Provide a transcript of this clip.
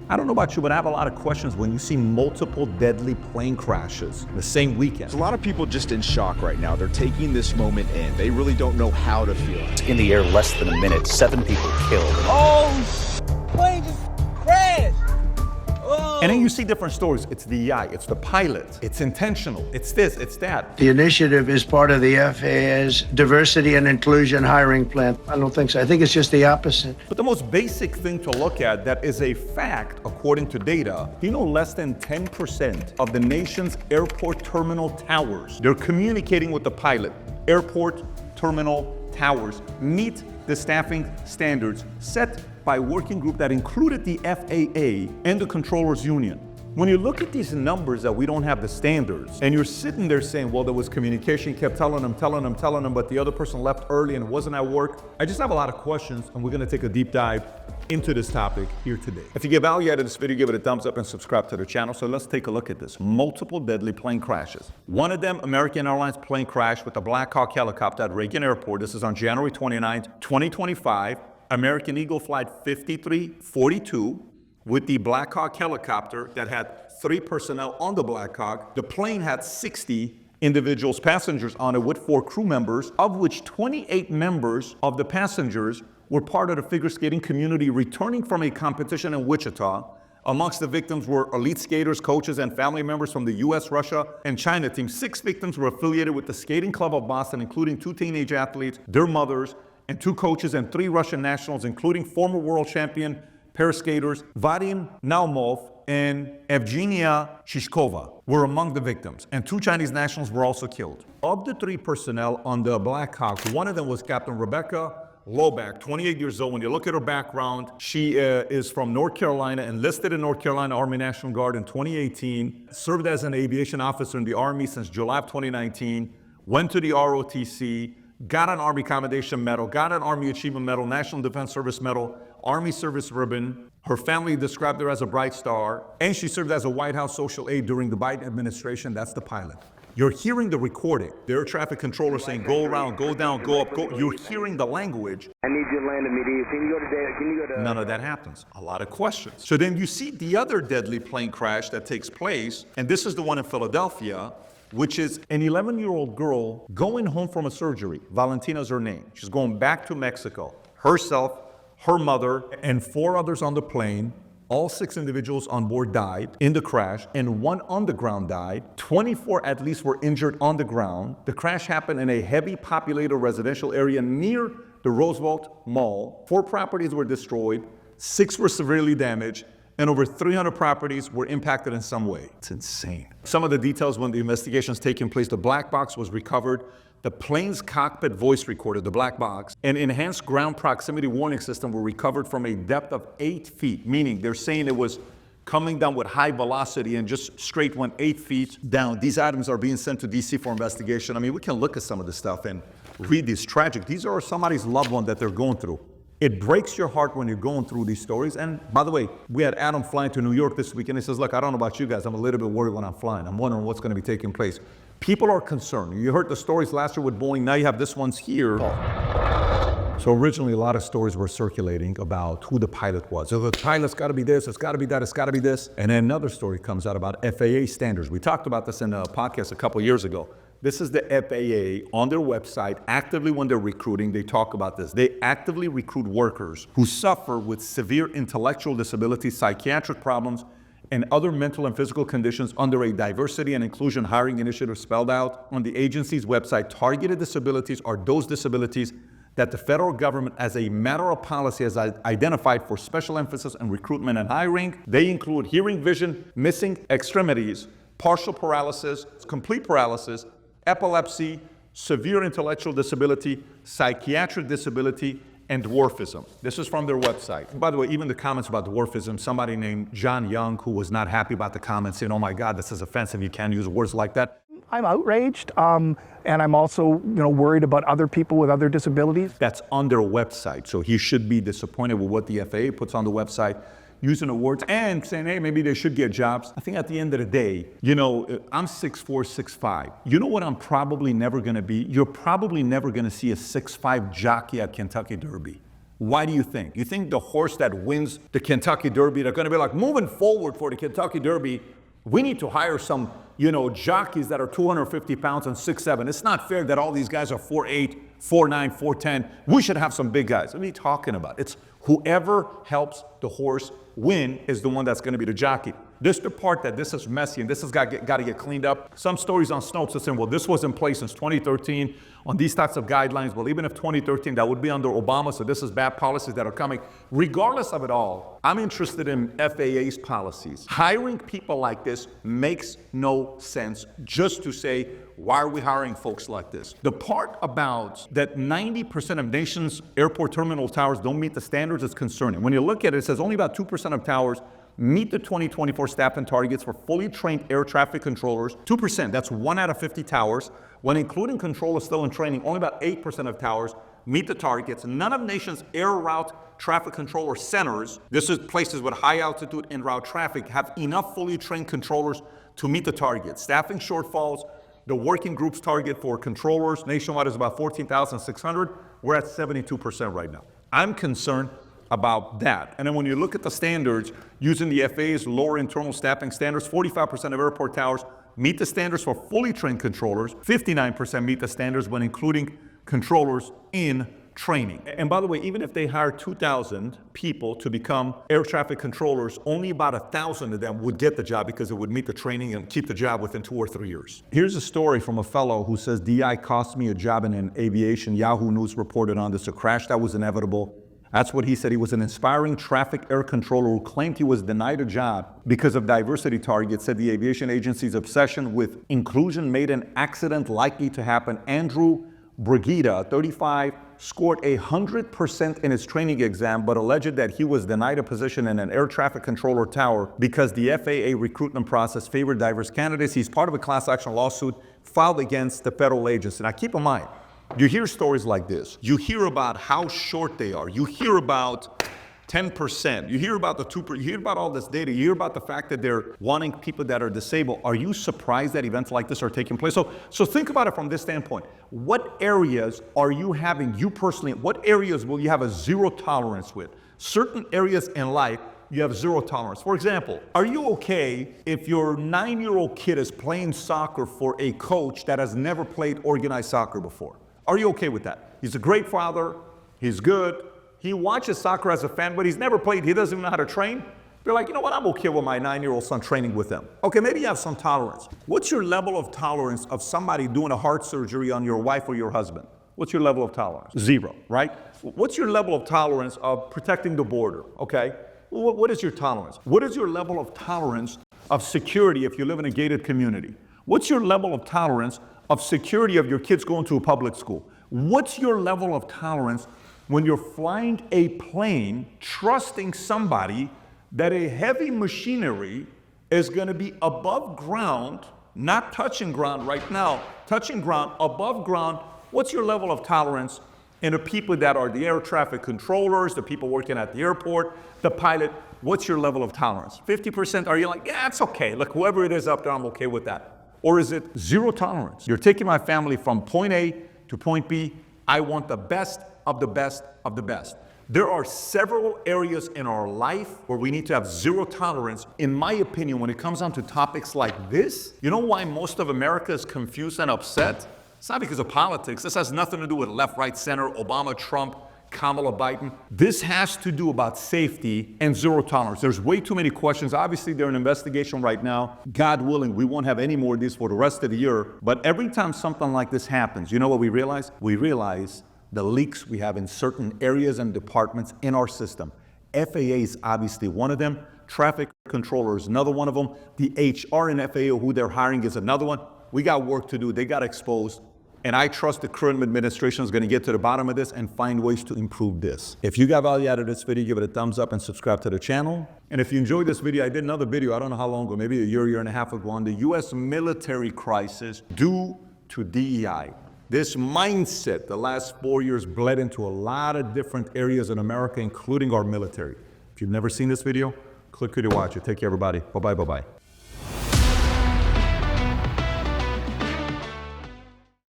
I don't know about you, but I have a lot of questions when you see multiple deadly plane crashes the same weekend. There's a lot of people just in shock right now. They're taking this moment in. They really don't know how to feel. In the air less than a minute, 7 people killed. Oh, plane just crashed. Oh. And then you see different stories. It's the EI, it's the pilot, it's intentional, it's this, it's that. The initiative is part of the FAA's diversity and inclusion hiring plan. I don't think so. I think it's just the opposite. But the most basic thing to look at that is a fact, according to data, less than 10% of the nation's airport terminal towers, they're communicating with the pilot. Airport terminal towers meet the staffing standards set by a working group that included the FAA and the Controllers Union. When you look at these numbers that we don't have the standards, and you're sitting there saying, well, there was communication, kept telling them, but the other person left early and wasn't at work, I just have a lot of questions, and we're gonna take a deep dive into this topic here today. If you get value out of this video, give it a thumbs up and subscribe to the channel. So let's take a look at this. Multiple deadly plane crashes. One of them, American Airlines plane crash with a Black Hawk helicopter at Reagan Airport. This is on January 29th, 2025. American Eagle Flight 5342 with the Black Hawk helicopter that had 3 personnel on the Black Hawk. The plane had 60 individuals, passengers on it with 4 crew members, of which 28 members of the passengers were part of the figure skating community returning from a competition in Wichita. Amongst the victims were elite skaters, coaches, and family members from the US, Russia, and China teams. 6 victims were affiliated with the Skating Club of Boston, including 2 teenage athletes, their mothers, and 2 coaches and 3 Russian nationals, including former world champion pair skaters Vadim Naumov and Evgenia Shishkova were among the victims, and 2 Chinese nationals were also killed. Of the 3 personnel on the Black Hawk, one of them was Captain Rebecca Loback, 28 years old. When you look at her background, she is from North Carolina, enlisted in North Carolina Army National Guard in 2018, served as an aviation officer in the Army since July of 2019, went to the ROTC, got an Army Commendation Medal, got an Army Achievement Medal, National Defense Service Medal, Army Service Ribbon. Her family described her as a bright star, and she served as a White House social aide during the Biden administration. That's the pilot. You're hearing the recording. The air traffic controller saying, go around, go down, go up, go. You're hearing the language. I need you to land immediately. Can you go to... None of that happens. A lot of questions. So then you see the other deadly plane crash that takes place, and this is the one in Philadelphia, which is an 11-year-old girl going home from a surgery. Valentina's her name. She's going back to Mexico. Herself, her mother, and 4 others on the plane. All 6 individuals on board died in the crash, and 1 on the ground died. 24 at least were injured on the ground. The crash happened in a heavy populated residential area near the Roosevelt Mall. 4 properties were destroyed, 6 were severely damaged, and over 300 properties were impacted in some way. It's insane. Some of the details when the investigation's taking place, the black box was recovered, the plane's cockpit voice recorder, the black box, and enhanced ground proximity warning system were recovered from a depth of 8 feet, meaning they're saying it was coming down with high velocity and just straight went 8 feet down. These items are being sent to DC for investigation. I mean, we can look at some of this stuff and read these tragic. These are somebody's loved one that they're going through. It breaks your heart when you're going through these stories. And by the way, we had Adam flying to New York this week, and he says, look, I don't know about you guys. I'm a little bit worried when I'm flying. I'm wondering what's going to be taking place. People are concerned. You heard the stories last year with Boeing. Now you have this one's here. So originally, a lot of stories were circulating about who the pilot was. So the pilot's got to be this, it's got to be that, it's got to be this. And then another story comes out about FAA standards. We talked about this in a podcast a couple years ago. This is the FAA on their website. Actively, when they're recruiting, they talk about this. They actively recruit workers who suffer with severe intellectual disabilities, psychiatric problems, and other mental and physical conditions under a diversity and inclusion hiring initiative spelled out on the agency's website. Targeted disabilities are those disabilities that the federal government, as a matter of policy, has identified for special emphasis in recruitment and hiring. They include hearing, vision, missing extremities, partial paralysis, complete paralysis, epilepsy, severe intellectual disability, psychiatric disability, and dwarfism. This is from their website. By the way, even the comments about dwarfism, somebody named John Young, who was not happy about the comments, saying, oh my God, this is offensive, you can't use words like that. I'm outraged, and I'm also, worried about other people with other disabilities. That's on their website, so he should be disappointed with what the FAA puts on the website, using the words and saying, hey, maybe they should get jobs. I think at the end of the day, I'm 6'4", 6'5". You know what I'm probably never gonna be? You're probably never gonna see a 6'5" jockey at Kentucky Derby. Why do you think? You think the horse that wins the Kentucky Derby, they're going to be like, moving forward for the Kentucky Derby, we need to hire some, jockeys that are 250 pounds and 6'7". It's not fair that all these guys are 4'8", 4'9", 4'10". We should have some big guys. What are you talking about? It's whoever helps the horse win is the one that's going to be the jockey. This is the part that this is messy and this has got to get cleaned up. Some stories on Snopes are saying, well, this was in place since 2013 on these types of guidelines. Well, even if 2013, that would be under Obama, so this is bad policies that are coming. Regardless of it all, I'm interested in FAA's policies. Hiring people like this makes no sense just to say, why are we hiring folks like this? The part about that 90% of nation's airport terminal towers don't meet the standards is concerning. When you look at it, it says only about 2% of towers meet the 2024 staffing targets for fully trained air traffic controllers. 2%, that's 1 out of 50 towers. When including controllers still in training, only about 8% of towers meet the targets. None of nation's air route traffic controller centers, this is places with high altitude and route traffic, have enough fully trained controllers to meet the targets. Staffing shortfalls, the working group's target for controllers nationwide is about 14,600. We're at 72% right now. I'm concerned about that. And then when you look at the standards, using the FAA's lower internal staffing standards, 45% of airport towers meet the standards for fully trained controllers. 59% meet the standards when including controllers in training. And by the way, even if they hire 2,000 people to become air traffic controllers, only about 1,000 of them would get the job because it would meet the training and keep the job within 2 or 3 years. Here's a story from a fellow who says, DI cost me a job in aviation. Yahoo News reported on this, a crash that was inevitable. That's what he said. He was an inspiring traffic air controller who claimed he was denied a job because of diversity targets, said the aviation agency's obsession with inclusion made an accident likely to happen. Andrew Brigida, 35, scored 100% in his training exam, but alleged that he was denied a position in an air traffic controller tower because the FAA recruitment process favored diverse candidates. He's part of a class action lawsuit filed against the federal agency. Now keep in mind, you hear stories like this. You hear about how short they are. You hear about 10%. You hear about the 2%. You hear about all this data. You hear about the fact that they're wanting people that are disabled. Are you surprised that events like this are taking place? So think about it from this standpoint. What areas are you having, you personally, what areas will you have a zero tolerance with? Certain areas in life, you have zero tolerance. For example, are you okay if your 9-year-old kid is playing soccer for a coach that has never played organized soccer before? Are you okay with that? He's a great father, he's good, he watches soccer as a fan, but he's never played, he doesn't even know how to train. You're like, you know what, I'm okay with my 9-year-old son training with them. Okay, maybe you have some tolerance. What's your level of tolerance of somebody doing a heart surgery on your wife or your husband? What's your level of tolerance? 0, right? What's your level of tolerance of protecting the border, okay? What is your tolerance? What is your level of tolerance of security if you live in a gated community? What's your level of tolerance of security of your kids going to a public school? What's your level of tolerance when you're flying a plane, trusting somebody that a heavy machinery is going to be above ground, not touching ground right now, touching ground, above ground? What's your level of tolerance in the people that are the air traffic controllers, the people working at the airport, the pilot? What's your level of tolerance? 50%? Are you like, yeah, it's okay. Look, whoever it is up there, I'm okay with that. Or is it zero tolerance? You're taking my family from point A to point B. I want the best of the best of the best. There are several areas in our life where we need to have zero tolerance. In my opinion, when it comes down to topics like this, you know why most of America is confused and upset? It's not because of politics. This has nothing to do with left, right, center, Obama, Trump, Kamala Biden. This has to do about safety and zero tolerance. There's way too many questions. Obviously, they're in investigation right now. God willing, we won't have any more of these for the rest of the year. But every time something like this happens, you know what we realize? We realize the leaks we have in certain areas and departments in our system. FAA is obviously one of them. Traffic controller is another one of them. The HR in FAA, who they're hiring, is another one. We got work to do. They got exposed. And I trust the current administration is going to get to the bottom of this and find ways to improve this. If you got value out of this video, give it a thumbs up and subscribe to the channel. And if you enjoyed this video, I did another video, I don't know how long ago, maybe a year and a half ago, on the U.S. military crisis due to DEI. This mindset the last 4 years bled into a lot of different areas in America, including our military. If you've never seen this video, click here to watch it. Take care, everybody. Bye-bye, bye-bye.